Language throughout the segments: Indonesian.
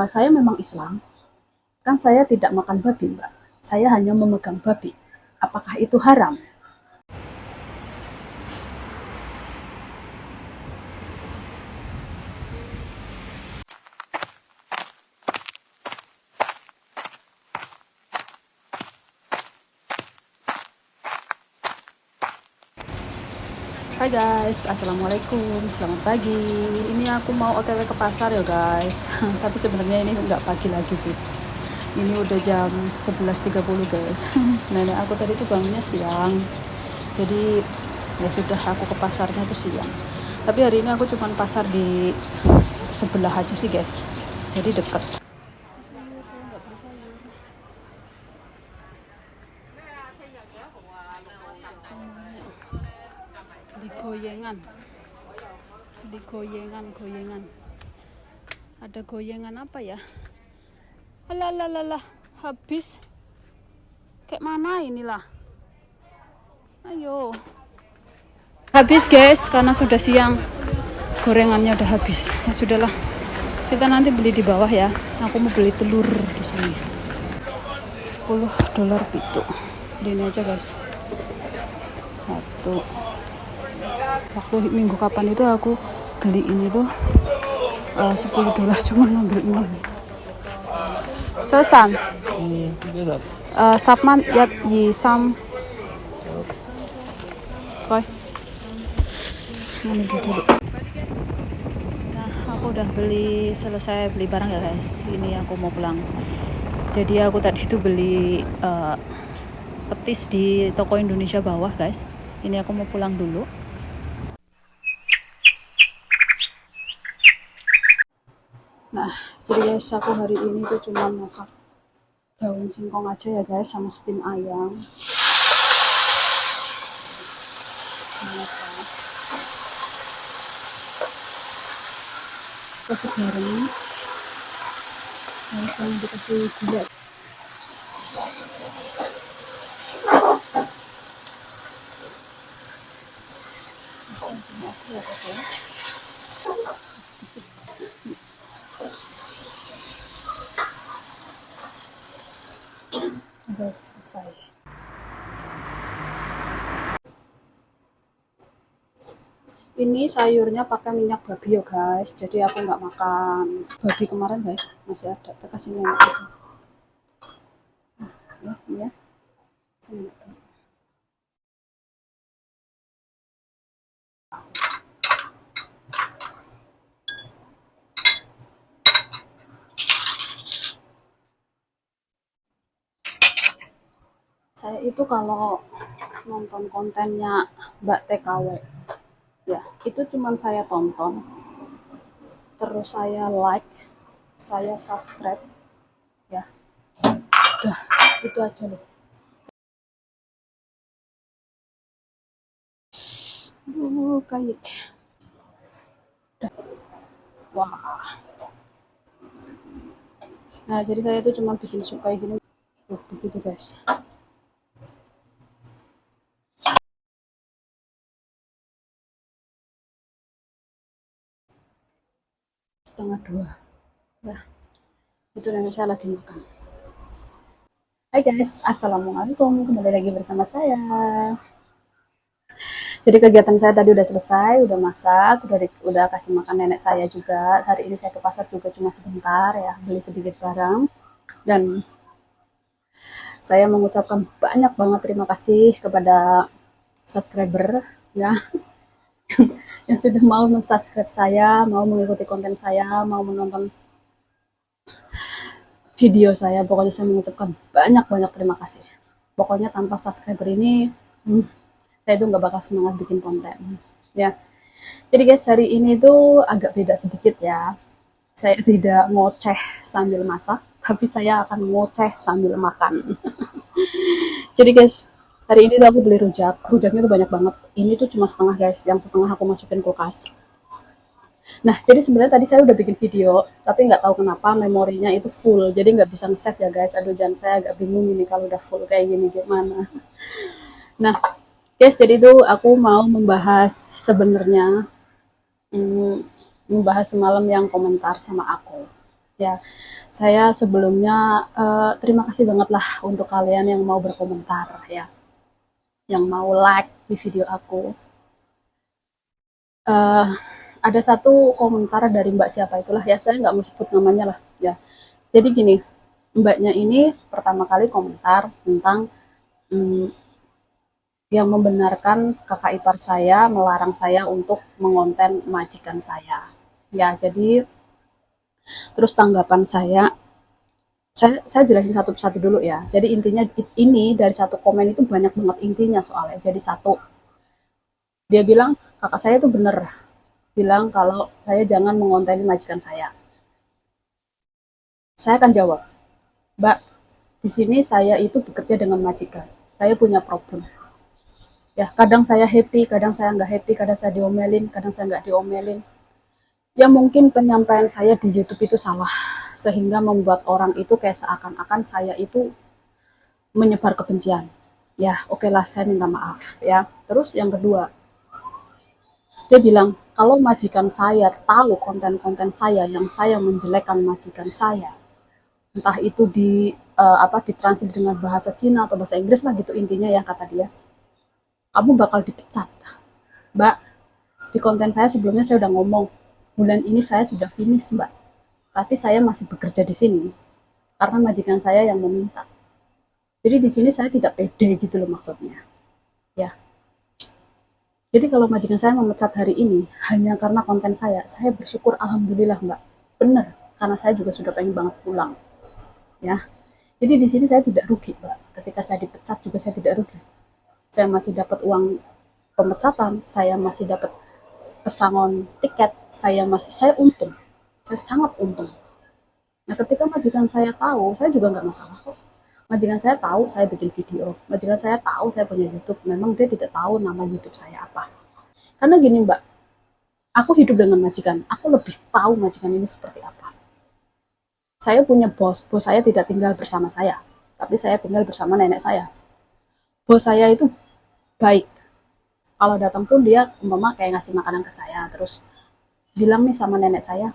Saya memang Islam, kan saya tidak makan babi, Mbak. Saya hanya memegang babi. Apakah itu haram? Hai guys, assalamualaikum, selamat pagi. Ini aku mau OTW ke pasar ya guys. Tapi sebenarnya ini nggak pagi lagi sih. Ini udah jam 11.30 guys. Nenek aku tadi tuh bangunnya siang. Jadi ya sudah, aku ke pasarnya tuh siang. Tapi hari ini aku cuma pasar di sebelah aja sih guys. Jadi deket. Di goyengan. Di goyengan. Ada goyengan apa ya? Alah, habis. Kayak mana inilah? Ayo. Habis guys, karena sudah siang. Gorengannya udah habis. Ya sudahlah. Kita nanti beli di bawah ya. Aku mau beli telur di sini. $10 pitu. Ini aja guys. Waktu minggu kapan itu aku beli ini tuh $10 cuma ngambil 6. Sosan. Sapman yat yi sam. Koi. Mana dulu. Nah, aku udah selesai beli barang ya guys. Ini aku mau pulang. Jadi aku tadi itu beli petis di toko Indonesia bawah guys. Ini aku mau pulang dulu. Nah, jadi guys, aku hari ini tuh cuma masak daun singkong aja ya guys, sama steam ayam. Kasih garam, langsung dikasih gula. Udah selesai. Ini sayurnya pakai minyak babi ya guys, jadi aku nggak makan babi kemarin guys, masih ada, kita kasih minyak itu. Ya, ini ya. Saya itu kalau nonton kontennya Mbak TKW, ya itu cuman saya tonton, terus saya like, saya subscribe, ya udah itu aja loh. Kayak wah. Nah, jadi saya itu cuma bikin suka gini tuh, begitu guys. Setengah 2. Nah, itu dan saya lagi makan. Hai guys, assalamualaikum, kembali lagi bersama saya. Jadi kegiatan saya tadi udah selesai, udah masak, udah kasih makan nenek saya juga. Hari ini saya ke pasar juga cuma sebentar ya, beli sedikit barang. Dan saya mengucapkan banyak banget terima kasih kepada subscriber ya yang sudah mau mensubscribe saya, mau mengikuti konten saya, mau menonton video saya. Pokoknya saya mengucapkan banyak terima kasih. Pokoknya tanpa subscriber ini saya itu nggak bakal semangat bikin konten ya. Jadi guys, hari ini tuh agak beda sedikit ya. Saya tidak ngoceh sambil masak, tapi saya akan ngoceh sambil makan. Jadi guys, hari ini tuh aku beli rujaknya tuh banyak banget. Ini tuh cuma setengah guys, yang setengah aku masukin kulkas. Nah, jadi sebenarnya tadi saya udah bikin video, tapi nggak tahu kenapa memorinya itu full, jadi nggak bisa nge-save ya guys. Aduh, jangan, saya agak bingung ini kalau udah full kayak gini gimana. Nah, guys, jadi tuh aku mau membahas sebenarnya, membahas semalam yang komentar sama aku. Ya, saya sebelumnya terima kasih banget lah untuk kalian yang mau berkomentar ya, yang mau like di video aku. Eh, ada satu komentar dari Mbak siapa itulah ya, saya nggak mau sebut namanya lah ya. Jadi gini, Mbaknya ini pertama kali komentar tentang hmm, yang membenarkan kakak ipar saya melarang saya untuk mengonten majikan saya. Ya, jadi terus tanggapan saya jelasin satu persatu dulu ya. Jadi intinya ini dari satu komen itu banyak banget intinya soalnya. Jadi satu, dia bilang kakak saya tuh bener bilang kalau saya jangan mengonteni majikan saya. Saya akan jawab, Mbak, di sini saya itu bekerja dengan majikan. Saya punya problem. Ya, kadang saya happy, kadang saya nggak happy, kadang saya diomelin, kadang saya nggak diomelin. Ya mungkin penyampaian saya di YouTube itu salah, sehingga membuat orang itu kayak seakan-akan saya itu menyebar kebencian. Ya, oke lah, saya minta maaf ya. Terus yang kedua, dia bilang kalau majikan saya tahu konten-konten saya yang saya menjelekkan majikan saya, entah itu di ditranslate dengan bahasa Cina atau bahasa Inggris lah gitu intinya ya kata dia, kamu bakal dipecat, Mbak. Di konten saya sebelumnya saya udah ngomong, bulan ini saya sudah finish, Mbak. Tapi saya masih bekerja di sini karena majikan saya yang meminta. Jadi di sini saya tidak pede gitu loh maksudnya. Ya. Jadi kalau majikan saya memecat hari ini hanya karena konten saya bersyukur alhamdulillah, Mbak. Benar, karena saya juga sudah pengen banget pulang. Ya. Jadi di sini saya tidak rugi, Mbak. Ketika saya dipecat juga saya tidak rugi. Saya masih dapat uang pemecatan, saya masih dapat pesangon tiket, saya untung. Saya sangat untung. Nah, ketika majikan saya tahu, saya juga nggak masalah kok. Majikan saya tahu saya bikin video. Majikan saya tahu saya punya YouTube. Memang dia tidak tahu nama YouTube saya apa. Karena gini, Mbak, aku hidup dengan majikan. Aku lebih tahu majikan ini seperti apa. Saya punya bos. Bos saya tidak tinggal bersama saya. Tapi saya tinggal bersama nenek saya. Bos saya itu baik. Kalau datang pun dia umpama kayak ngasih makanan ke saya. Terus bilang nih sama nenek saya,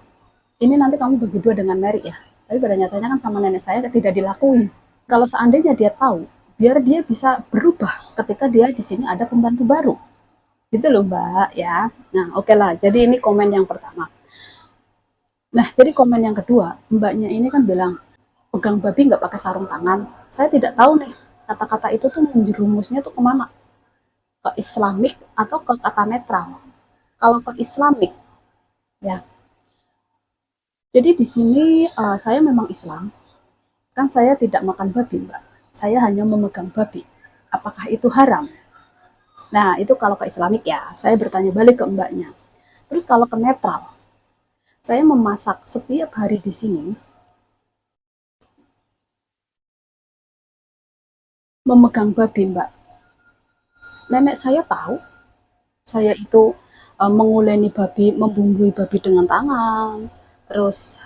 ini nanti kamu bagi dua dengan Mary ya. Tapi pada nyatanya kan sama nenek saya tidak dilakuin. Kalau seandainya dia tahu, biar dia bisa berubah ketika dia di sini ada pembantu baru. Gitu loh, Mbak, ya. Nah, oke okay lah. Jadi ini komen yang pertama. Nah, jadi komen yang kedua, Mbaknya ini kan bilang, pegang babi nggak pakai sarung tangan. Saya tidak tahu nih, kata-kata itu tuh menjerumusnya tuh kemana? Ke Islamik atau ke kata netral? Kalau ke Islamik, ya. Jadi di sini saya memang Islam, kan saya tidak makan babi, Mbak. Saya hanya memegang babi. Apakah itu haram? Nah, itu kalau ke Islamik ya. Saya bertanya balik ke Mbaknya. Terus kalau ke netral, saya memasak setiap hari di sini, memegang babi, Mbak. Nenek saya tahu, saya itu menguleni babi, membumbui babi dengan tangan. Terus,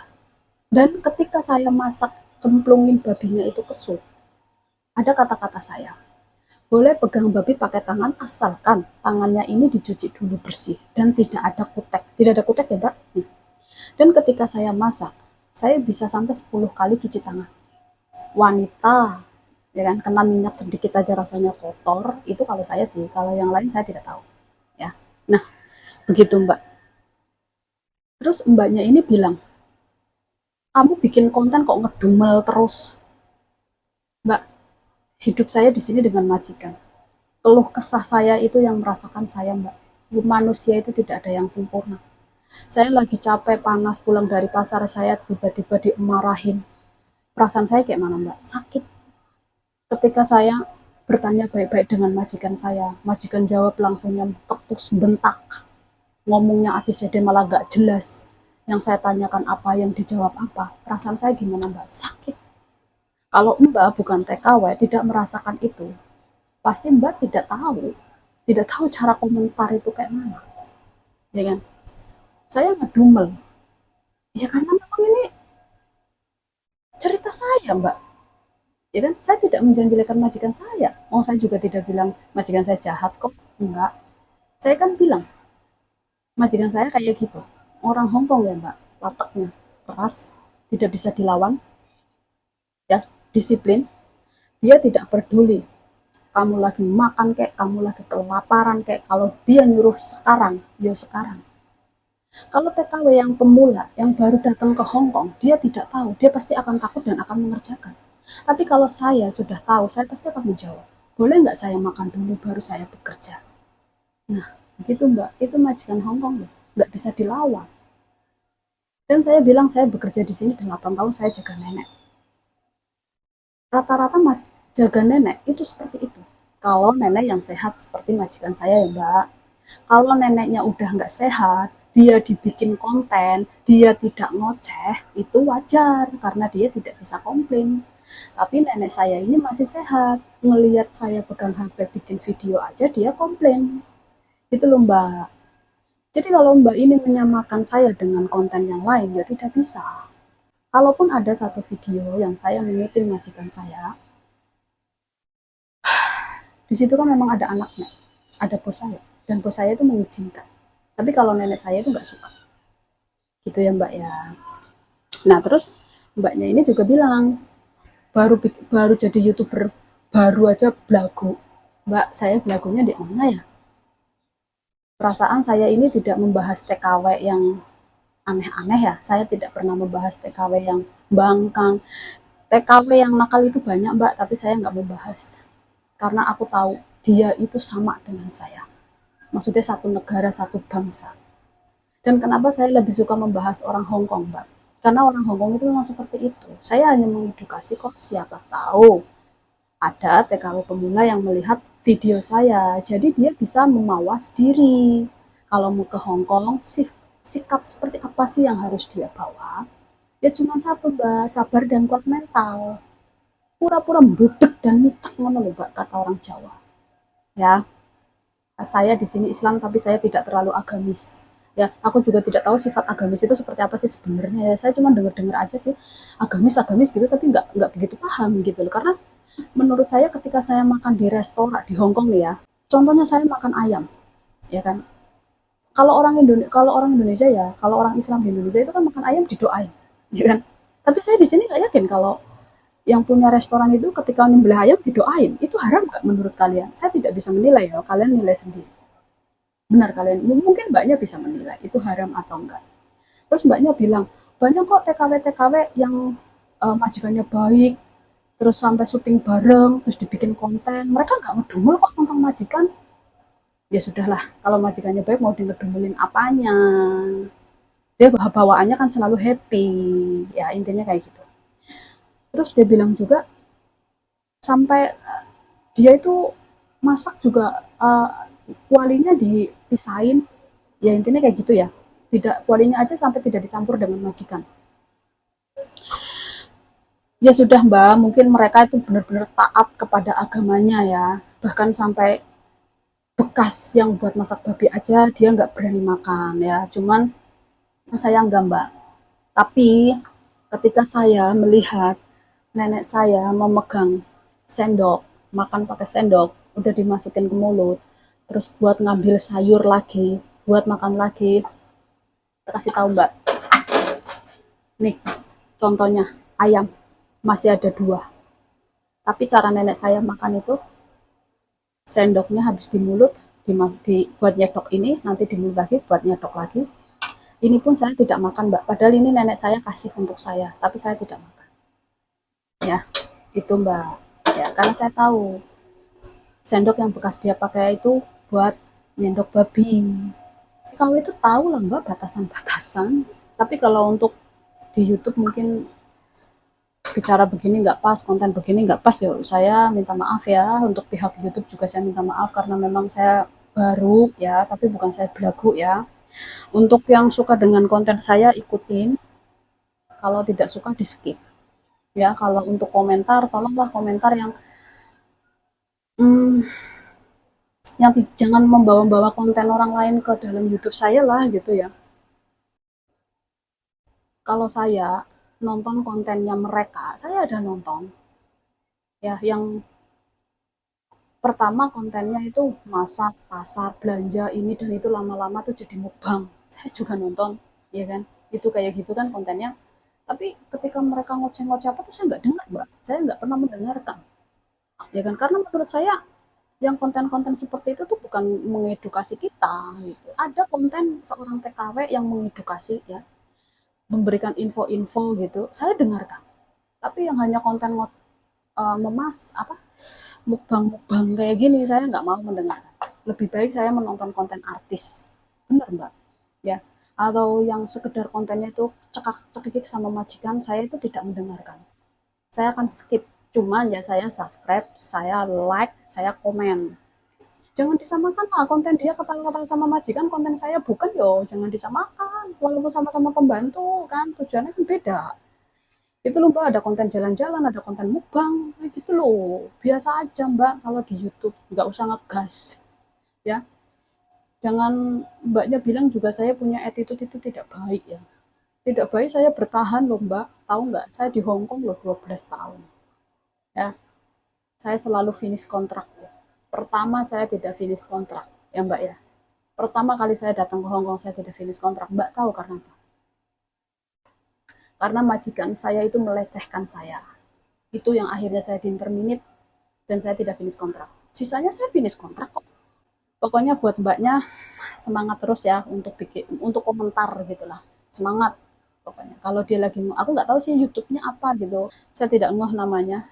dan ketika saya masak, cemplungin babinya itu ke sup, ada kata-kata saya, boleh pegang babi pakai tangan asalkan tangannya ini dicuci dulu bersih dan tidak ada kutek. Tidak ada kutek ya, Mbak? Dan ketika saya masak, saya bisa sampai 10 kali cuci tangan. Wanita, ya kan, kena minyak sedikit aja rasanya kotor, itu kalau saya sih, kalau yang lain saya tidak tahu. Ya. Nah, begitu, Mbak. Terus Mbaknya ini bilang, kamu bikin konten kok ngedumel terus. Mbak, hidup saya di sini dengan majikan. Keluh kesah saya itu yang merasakan saya, Mbak. Manusia itu tidak ada yang sempurna. Saya lagi capek, panas, pulang dari pasar, saya tiba-tiba dimarahin. Perasaan saya kayak mana, Mbak? Sakit. Ketika saya bertanya baik-baik dengan majikan saya, majikan jawab langsung yang ketus bentak. Ngomongnya ABCD malah gak jelas. Yang saya tanyakan apa, yang dijawab apa. Perasaan saya gimana, Mbak? Sakit. Kalau Mbak bukan TKW, tidak merasakan itu, pasti Mbak tidak tahu cara komentar itu kayak mana. Ya kan? Saya ngedumel. Ya karena memang ini cerita saya, Mbak. Ya kan? Saya tidak menjelek-jelekan majikan saya. Oh, saya juga tidak bilang majikan saya jahat kok. Enggak. Saya kan bilang, majikan saya kayak gitu. Orang Hongkong ya, Mbak. Wataknya keras. tidak bisa dilawan, ya, disiplin. Dia tidak peduli kamu lagi makan kayak, kamu lagi kelaparan kayak, kalau dia nyuruh sekarang, ya sekarang. Kalau TKW yang pemula, yang baru datang ke Hong Kong, dia tidak tahu, dia pasti akan takut dan akan mengerjakan. Tapi kalau saya sudah tahu, saya pasti akan menjawab, boleh nggak saya makan dulu baru saya bekerja? Nah, begitu Mbak, itu majikan Hong Kong loh, nggak bisa dilawan. Dan saya bilang saya bekerja di sini 8 tahun, saya jaga nenek. Rata-rata jaga nenek itu seperti itu. Kalau nenek yang sehat seperti majikan saya ya Mbak. Kalau neneknya udah nggak sehat, dia dibikin konten, dia tidak ngoceh, itu wajar karena dia tidak bisa komplain. Tapi nenek saya ini masih sehat, ngelihat saya pegang HP bikin video aja dia komplain. Itu loh Mbak. Jadi kalau Mbak ini menyamakan saya dengan konten yang lain, ya tidak bisa. Kalaupun ada satu video yang saya menyeting majikan saya, di situ kan memang ada anaknya, ada bos saya, dan bos saya itu mengizinkan. Tapi kalau nenek saya itu nggak suka, gitu ya Mbak ya. Nah terus Mbaknya ini juga bilang, baru baru jadi youtuber, baru aja belagu. Mbak, saya belagunya di mana ya? Perasaan saya ini tidak membahas TKW yang aneh-aneh ya. Saya tidak pernah membahas TKW yang bangkang. TKW yang nakal itu banyak Mbak, tapi saya nggak mau bahas. Karena aku tahu dia itu sama dengan saya. Maksudnya satu negara, satu bangsa. Dan kenapa saya lebih suka membahas orang Hong Kong, Mbak? Karena orang Hong Kong itu memang seperti itu. Saya hanya mengedukasi kok, siapa tahu ada TKW pemula yang melihat video saya. Jadi dia bisa memawas diri. Kalau mau ke Hong Kong, sikap seperti apa sih yang harus dia bawa? Ya cuma satu, Mbak, sabar dan kuat mental. Pura-pura budek dan micak ngono lho, Mbak, kata orang Jawa. Ya, saya di sini Islam tapi saya tidak terlalu agamis. Ya, aku juga tidak tahu sifat agamis itu seperti apa sih sebenarnya. Ya, saya cuma dengar-dengar aja sih agamis gitu, tapi nggak begitu paham gitu loh. Karena menurut saya ketika saya makan di restoran di Hong Kong nih ya, contohnya saya makan ayam, ya kan. Kalau orang Indonesia ya, kalau orang Islam di Indonesia itu kan makan ayam didoain, ya kan. Tapi saya di sini nggak yakin kalau yang punya restoran itu ketika nyembelih ayam didoain, itu haram nggak menurut kalian? Saya tidak bisa menilai ya, kalian nilai sendiri. Benar kalian, mungkin mbaknya bisa menilai itu haram atau enggak. Terus mbaknya bilang, banyak kok TKW-TKW yang majikannya baik, terus sampai syuting bareng, terus dibikin konten. Mereka nggak ngedumel kok tentang majikan. Ya sudahlah, kalau majikannya baik mau dingedumelin apanya. Dia bawaannya kan selalu happy. Ya intinya kayak gitu. Terus dia bilang juga, sampai dia itu masak juga kualinya dipisahin, ya intinya kayak gitu ya, tidak, kualinya aja sampai tidak dicampur dengan majikan. Ya sudah Mbak, mungkin mereka itu benar-benar taat kepada agamanya ya, bahkan sampai bekas yang buat masak babi aja dia nggak berani makan ya. Cuman saya enggak Mbak, tapi ketika saya melihat nenek saya memegang sendok, makan pakai sendok, udah dimasukin ke mulut, terus buat ngambil sayur lagi, buat makan lagi, kita kasih tahu Mbak, nih contohnya ayam, masih ada 2. Tapi cara nenek saya makan itu, sendoknya habis di mulut, buat nyedok ini, nanti di mulut lagi, buat nyedok lagi. Ini pun saya tidak makan Mbak, padahal ini nenek saya kasih untuk saya, tapi saya tidak makan. Ya, itu Mbak. Ya, karena saya tahu sendok yang bekas dia pakai itu buat nyendok babi. Kalau itu tahu lah Mbak batasan-batasan. Tapi kalau untuk di YouTube mungkin bicara begini nggak pas, konten begini nggak pas, ya saya minta maaf ya. Untuk pihak YouTube juga saya minta maaf karena memang saya baru ya, tapi bukan saya belagu ya. Untuk yang suka dengan konten saya ikutin, kalau tidak suka di skip. Ya, kalau untuk komentar, tolonglah komentar hmm, yang jangan membawa-bawa konten orang lain ke dalam YouTube saya lah gitu ya. Kalau saya nonton kontennya mereka, saya ada nonton. Ya, yang pertama kontennya itu masak, pasar, belanja ini dan itu, lama-lama tuh jadi mukbang. Saya juga nonton, ya kan? Itu kayak gitu kan kontennya. Tapi ketika mereka ngoceh-ngoceh apa tuh saya nggak dengar, Mbak. Saya nggak pernah mendengarkan. Ya kan, karena menurut saya yang konten-konten seperti itu tuh bukan mengedukasi kita gitu. Ada konten seorang TKW yang mengedukasi ya, memberikan info-info gitu. Saya dengarkan. Tapi yang hanya konten memas apa mukbang-mukbang kayak gini saya nggak mau mendengar. Lebih baik saya menonton konten artis. Benar, Mbak. Ya. Atau yang sekedar kontennya itu cekak-cekik sama majikan, saya itu tidak mendengarkan. Saya akan skip. Cuman ya saya subscribe, saya like, saya komen. Jangan disamakan lah konten dia ketawa-ketawa sama majikan, konten saya bukan yo. Jangan disamakan. Walaupun sama-sama pembantu kan, tujuannya kan beda. Itu loh Mbak, ada konten jalan-jalan, ada konten mukbang, kayak gitu loh. Biasa aja Mbak kalau di YouTube, nggak usah ngegas. Ya, jangan Mbaknya bilang juga saya punya attitude itu tidak baik ya. Tidak baik saya bertahan loh Mbak. Tahu nggak? Saya di Hong Kong loh 12 tahun. Ya, saya selalu finish kontrak. Pertama saya tidak finish kontrak, ya Mbak ya. Pertama kali saya datang ke Hong Kong saya tidak finish kontrak. Mbak tahu karena apa? Karena majikan saya itu melecehkan saya. Itu yang akhirnya saya diinterminate dan saya tidak finish kontrak. Sisanya saya finish kontrak kok. Pokoknya buat Mbaknya semangat terus ya untuk bikin untuk komentar gitulah. Semangat pokoknya. Kalau dia lagi aku nggak tahu sih YouTube-nya apa gitu. Saya tidak ngeh namanya.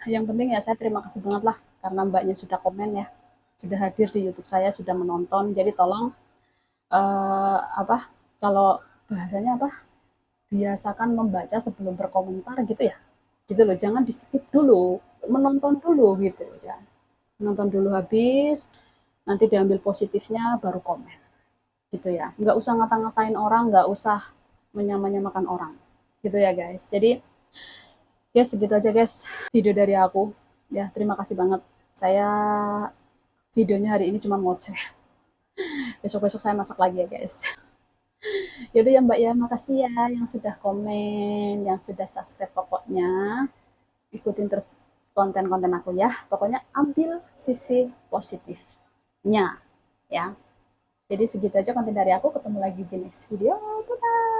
Yang penting ya saya terima kasih banget lah karena Mbaknya sudah komen ya. Sudah hadir di YouTube saya, sudah menonton. Jadi tolong apa kalau bahasanya apa? Biasakan membaca sebelum berkomentar gitu ya. Gitu loh, jangan di skip dulu, menonton dulu gitu ya. Menonton dulu habis, nanti diambil positifnya baru komen gitu ya. Nggak usah ngata-ngatain orang, nggak usah menyamakan orang gitu ya guys. Jadi ya segitu aja guys video dari aku ya. Terima kasih banget, saya videonya hari ini cuma ngoceh. Besok-besok saya masak lagi ya guys. Yaudah ya Mbak ya, makasih ya yang sudah komen, yang sudah subscribe. Pokoknya ikutin terus konten-konten aku ya. Pokoknya ambil sisi positifnya ya. Jadi segitu aja konten dari aku. Ketemu lagi di next video. Bye-bye.